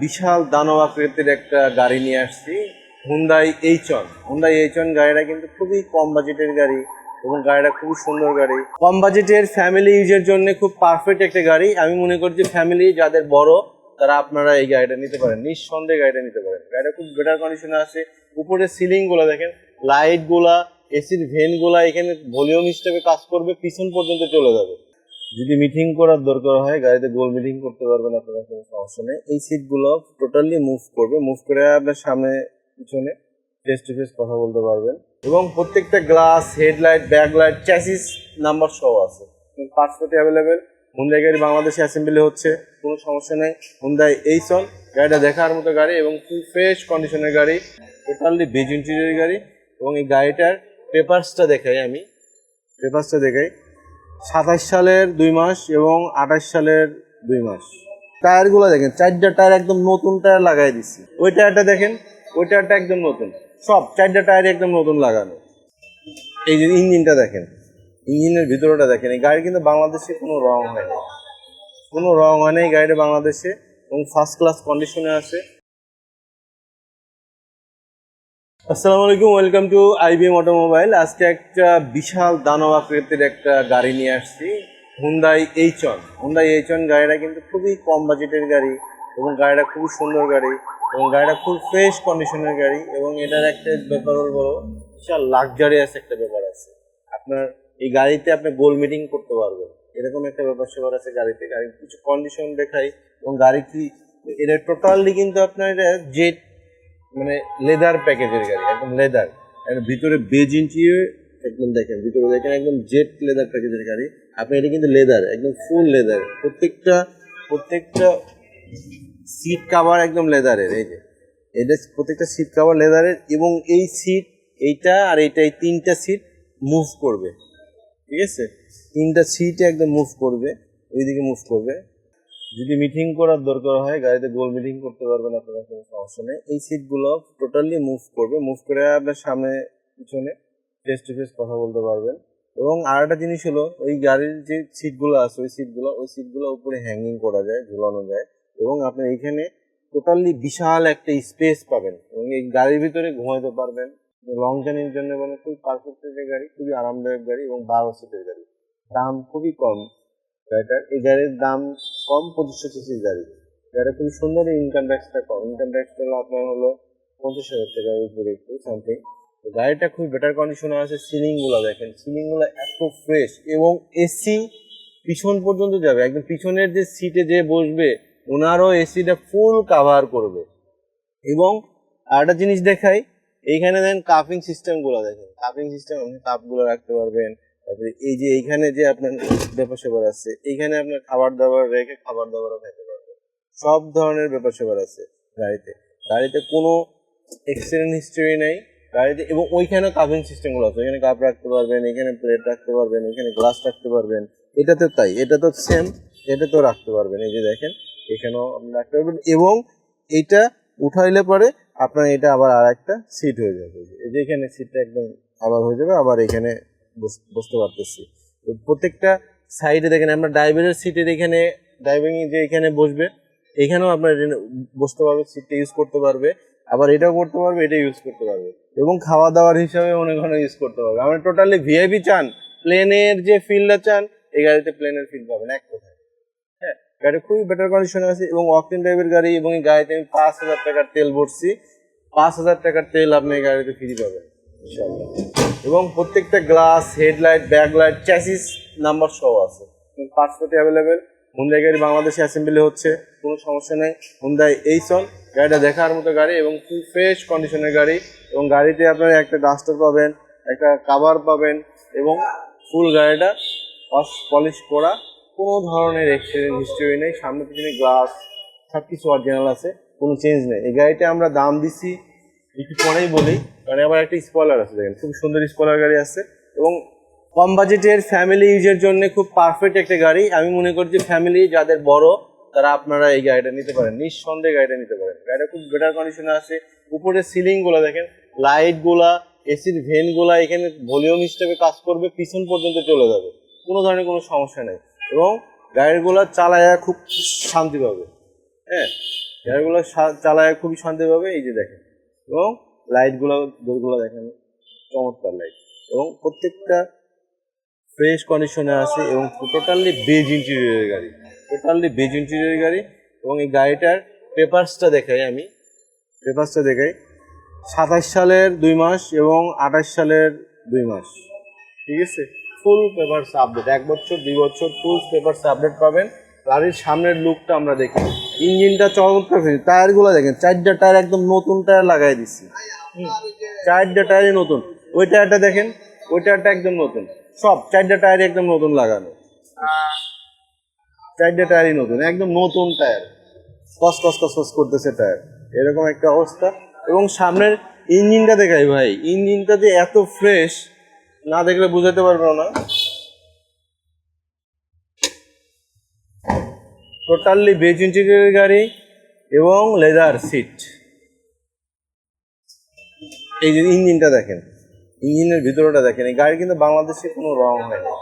বিশাল দানব আকৃতির একটা গাড়ি নিয়ে আসছি, হুন্ডাই এইচন। হুন্ডাই এইচন গাড়িটা কিন্তু খুবই কম বাজেটের গাড়ি এবং গাড়িটা খুবই সুন্দর গাড়ি। কম বাজেটের ফ্যামিলি ইউজের জন্য খুব পারফেক্ট একটা গাড়ি। আমি মনে করি যে ফ্যামিলি যাদের বড় তারা আপনারা এই গাড়িটা নিতে পারেন, নিঃসন্দেহে গাড়িটা নিতে পারেন। গাড়িটা খুব বেটার কন্ডিশনে আছে। উপরে সিলিং গুলা দেখেন, লাইট গুলা, এসির ভেন গুলা এখানে ভলিউম হিসেবে কাজ করবে, পিছন পর্যন্ত চলে যাবে। যদি মিটিং করার দরকার হয় গাড়িতে গোল মিটিং করতে পারবেন আপনারা, কোনো সমস্যা নেই। এই সিটগুলো টোটালি মুভ করবে, মুভ করে আপনার সামনে পিছনে ফেস টু ফেস কথা বলতে পারবেন। এবং প্রত্যেকটা glass, headlight, backlight, chassis number সহ আছে, পাসপোর্টে অ্যাভেলেবেল। হুন্ডাই গাড়ি বাংলাদেশে অ্যাসেম্বলি হচ্ছে, কোনো সমস্যা নেই। হুন্ডাই এইচন গাড়িটা দেখার মতো গাড়ি এবং ফুল ফ্রেশ কন্ডিশনের গাড়ি, টোটালি বেজ ইন্টেরিয়র গাড়ি। এবং এই গাড়িটার পেপারসটা দেখাই, আমি পেপারসটা দেখাই। 27 সালের 2 মাস এবং 28 সালের 2 মাস। টায়ারগুলো দেখেন, 4টা টায়ার একদম নতুন টায়ার লাগাই দিচ্ছি। ওই টায়ারটা দেখেন, ওই টায়ারটা একদম নতুন। সব 4টা টায়ার একদম নতুন লাগানো। এই যে ইঞ্জিনটা দেখেন, ইঞ্জিনের ভিতরটা দেখেন। এই গাড়ি কিন্তু বাংলাদেশে কোনো রং হয়নি, কোনো রং হয় না এই গাড়িটা বাংলাদেশে, এবং ফার্স্ট ক্লাস কন্ডিশনে আছে। আসসালামু আলাইকুম, ওয়েলকাম টু আইবিএম অটোমোবাইল। আজকে একটা বিশাল দানব আকৃতির একটা গাড়ি নিয়ে আসছি, হুন্ডাই এইচন। হুন্ডাই এইচন গাড়িটা কিন্তু খুবই কম বাজেটের গাড়ি এবং গাড়িটা খুবই সুন্দর গাড়ি এবং গাড়িটা খুব ফ্রেশ কন্ডিশনের গাড়ি। এবং এটার একটা ব্যাপার হলো বিশাল লাক্সারিয়াস একটা ব্যাপার আছে। আপনার এই গাড়িতে আপনি গোল মিটিং করতে পারবেন, এরকম একটা ব্যাপার স্যাপার আছে গাড়িতে। গাড়ির কিছু কন্ডিশন দেখাই এবং গাড়ি কি এটা টোটালি কিন্তু আপনার এটা জেট, মানে লেদার প্যাকেজের গাড়ি, একদম লেদার। ভিতরে বেজ ইন্টেরিয়র একদম দেখেন, ভিতরে দেখেন একদম জেট লেদার প্যাকেজের গাড়ি। আপনি এটা কিন্তু লেদার, একদম ফুল লেদার। প্রত্যেকটা সিট কাভার একদম লেদারের। এই যে এটা প্রত্যেকটা সিট কাভার লেদারের। এবং এই সিট, এইটা আর এইটা, এই 3টা সিট মুভ করবে, ঠিক আছে? 3টা সিট একদম মুভ করবে, ওইদিকে মুভ করবে। যদি মিটিং করার দরকার হয় গাড়িতে গোল মিটিং করতে পারবেন আপনারা, কোনো সমস্যা নেই। এই সিটগুলো টোটালি মুভ করবে, মুভ করে আপনার সামনে পিছনে ফেস টু ফেস কথা বলতে পারবেন। এবং আর একটা জিনিস হলো, ওই গাড়ির যে সিটগুলো আছে ওই সিটগুলো উপরে হ্যাঙ্গিং করা যায়, ঝুলানো যায়। এবং আপনি এইখানে টোটালি বিশাল একটা স্পেস পাবেন এবং এই গাড়ির ভিতরে ঘুমাইতে পারবেন। লং জার্নির জন্য মানে খুবই পারফেক্ট একটা গাড়ি, খুবই আরামদায়ক গাড়ি এবং 12 সিটের গাড়ি। দাম খুবই কম গাড়িটার। এই গাড়ির দাম কম, 2500 সিসির গাড়ি। গাড়িটা খুবই সুন্দর। ইনকাম ট্যাক্সটা কম, ইনকাম ট্যাক্স হলো আপনার হলো 50,000 টাকার উপরে একটু সামথিং। গাড়িটা খুবই বেটার কন্ডিশনে আছে। সিলিং গুলো দেখেন, সিলিং গুলো এত ফ্রেশ এবং এসি পিছন পর্যন্ত যাবে, একদম পিছনের যে সিটে যে বসবে ওনারও এসিটা ফুল কাভার করবে। এবং আরেকটা জিনিস দেখাই, এইখানে দেখেন কাপিং সিস্টেম গুলো দেখেন, কাপিং সিস্টেম, আপনি কাপ গুলো রাখতে পারবেন। তারপরে এই যে এইখানে যে আপনার ব্যাপার স্যাপার আছে, এইখানে আপনার খাবার দাবার রেখে খাবার দাবারও খেতে পারবেন। সব ধরনের ব্যাপার স্যাপার আছে গাড়িতে। গাড়িতে কোনো অ্যাক্সিডেন্ট হিস্টরি নেই গাড়িতে। এবং ওইখানেও কাপিং সিস্টেম গুলো আছে, এখানে কাপ রাখতে পারবেন, এখানে প্লেট রাখতে পারবেন, এখানে গ্লাস রাখতে পারবেন। এটাতে তাই, এটা তো সেম, এটা তো রাখতে পারবেন। এই যে দেখেন, এখানেও আপনি রাখতে পারবেন। এবং এইটা উঠাইলে পরে আপনার এটা আবার আর একটা সিট হয়ে যাবে। এই যে এখানে সিটটা একদম আবার হয়ে যাবে, আবার এখানে বসতে পারতেছি। তো প্রত্যেকটা সাইডে দেখেন, আমরা ড্রাইভারের সিটের এখানে, ড্রাইভিং যে এখানে বসবে, এখানেও আপনার বসতে পারবে, সিটটা ইউজ করতে পারবে। আবার এটাও করতে পারবে, এটা ইউজ করতে পারবে। এবং খাওয়া দাওয়ার হিসাবে অনেক ঘন ইউজ করতে পারবে। আমরা টোটালি ভিআইপি চান, প্লেনের যে ফিলটা চান, এই গাড়িতে প্লেনের ফিল পাবেন এক কথায়। হ্যাঁ, গাড়ি খুবই বেটার কন্ডিশনে আছে এবং অকটেন টাইপের গাড়ি। এবং এই গাড়িতে আমি 5,000 টাকার তেল ভরছি, 5,000 টাকার তেল আপনি এই গাড়িতে ফ্রি পাবেন ইনশাআল্লাহ। এবং প্রত্যেকটা glass, headlight, backlight, chassis number সহ আছে, পাসপোর্টে অ্যাভেলেবেল। হুন্ডাই গাড়ি বাংলাদেশে অ্যাসেম্বলি হচ্ছে, কোনো সমস্যা নেই। হুন্ডাই এইচন গাড়িটা দেখার মতো গাড়ি এবং ফুল ফ্রেশ কন্ডিশনের গাড়ি। এবং গাড়িতে আপনারা একটা ডাস্টার পাবেন, একটা কাভার পাবেন এবং ফুল গাড়িটা ওয়াশ পলিশ করা, কোনো ধরনের অ্যাক্সিডেন্ট হিস্টরি নেই। সামনে পিছনে গ্লাস সব কিছু অরিজিনাল আছে, কোনো চেঞ্জ নেই। এই গাড়িটা আমরা দাম দিছি একটু পরেই বলি, কারণ আবার একটা স্পয়লার আছে দেখেন, খুব সুন্দর স্পয়লার গাড়ি আছে। এবং কম বাজেটের ফ্যামিলি ইউজের জন্য খুব পারফেক্ট একটা গাড়ি। আমি মনে করি যে ফ্যামিলি যাদের বড় তারা আপনারা এই গাড়িটা নিতে পারেন, নিঃসন্দেহে গাড়িটা নিতে পারেন। গাড়িটা খুব বেটার কন্ডিশনে আছে। উপরে সিলিং গুলা দেখেন, লাইট গুলা, এসির ভেন গুলা এখানে ভলিউম হিসেবে কাজ করবে, পিছন পর্যন্ত চলে যাবে, কোনো ধরনের কোনো সমস্যা নেই। এবং গাড়িগুলো চালায় খুব শান্তি পাবে। হ্যাঁ, গাড়িগুলো চালায় খুবই শান্তি পাবে। এই যে দেখেন, এবং লাইটগুলো ডোরগুলো দেখেন, চমৎকার লাইট, এবং প্রত্যেকটা ফ্রেশ কন্ডিশনে আছে এবং টোটালি বেজ ইন্টেরিয়রের গাড়ি, টোটালি বেজ ইন্টেরিয়রের গাড়ি। এবং এই গাড়িটার পেপারসটা দেখাই আমি, পেপারসটা দেখাই। 27 সালের 2 মাস এবং 28 সালের 2 মাস, ঠিক আছে। ফুল পেপারস আপডেট, 1 বছর 2 বছর ফুল পেপারস আপডেট পাবেন। গাড়ির সামনের লুকটা আমরা দেখি, ইঞ্জিনটা চমৎকার, টায়ারগুলো দেখেন, 4টা টায়ার একদম নতুন টায়ার লাগাই দিচ্ছি, 4টা টায়ারই নতুন। ওই টায়ারটা দেখেন, ওই টায়ারটা একদম নতুন, সব 4টা টায়ারই একদম নতুন লাগানো, 4টা টায়ারই নতুন, একদম নতুন টায়ার, কস কস কস কস করতেছে টায়ার, এরকম একটা অবস্থা। এবং সামনের ইঞ্জিনটা দেখাই ভাই, ইঞ্জিনটা যে এত ফ্রেশ না দেখলে বুঝাতে পারবো না। টোটালি বেজ ইন্টেরিয়রের গাড়ি এবং লেদার সিট। এই যে ইঞ্জিনটা দেখেন, ইঞ্জিনের ভিতরটা দেখেন, এই গাড়ি কিন্তু বাংলাদেশে কোনো রং হয়নি,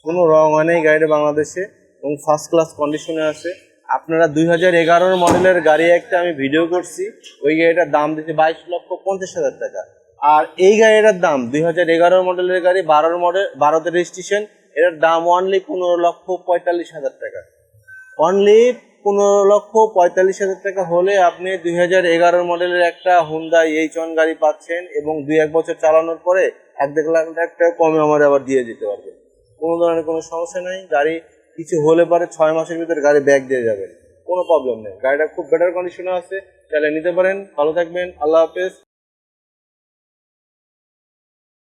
কোনো রং হয়নি এই গাড়িটা বাংলাদেশে, এবং ফার্স্ট ক্লাস কন্ডিশনে আছে। আপনারা 2011 মডেলের গাড়ি একটা আমি ভিডিও করছি, ওই গাড়িটার দাম দিচ্ছে 22,50,000 টাকা। আর এই গাড়িটার দাম 2011 মডেলের গাড়ি, 12তে রেজিস্ট্রেশন, এটার দাম অনলি 15,45,000 টাকা। অনলি 15,45,000 টাকা হলে আপনি 2011 মডেলের একটা হুন্ডাই H1 গাড়ি পাচ্ছেন, এবং 2-1 বছর চালানোর পরে 1-1.5 লাখ টাকা কমে আমার আবার দিয়ে দিতে পারবেন। কোনো ধরনের কোনো সমস্যা নেই, গাড়ি কিছু হলে পরে 6 মাসের ভিতরে গাড়ি ব্যাক দিয়ে যাবেন, কোনো প্রবলেম নেই। গাড়িটা খুব বেটার কন্ডিশনে আছে, চাইলে নিতে পারেন। ভালো থাকবেন, আল্লাহ হাফেজ।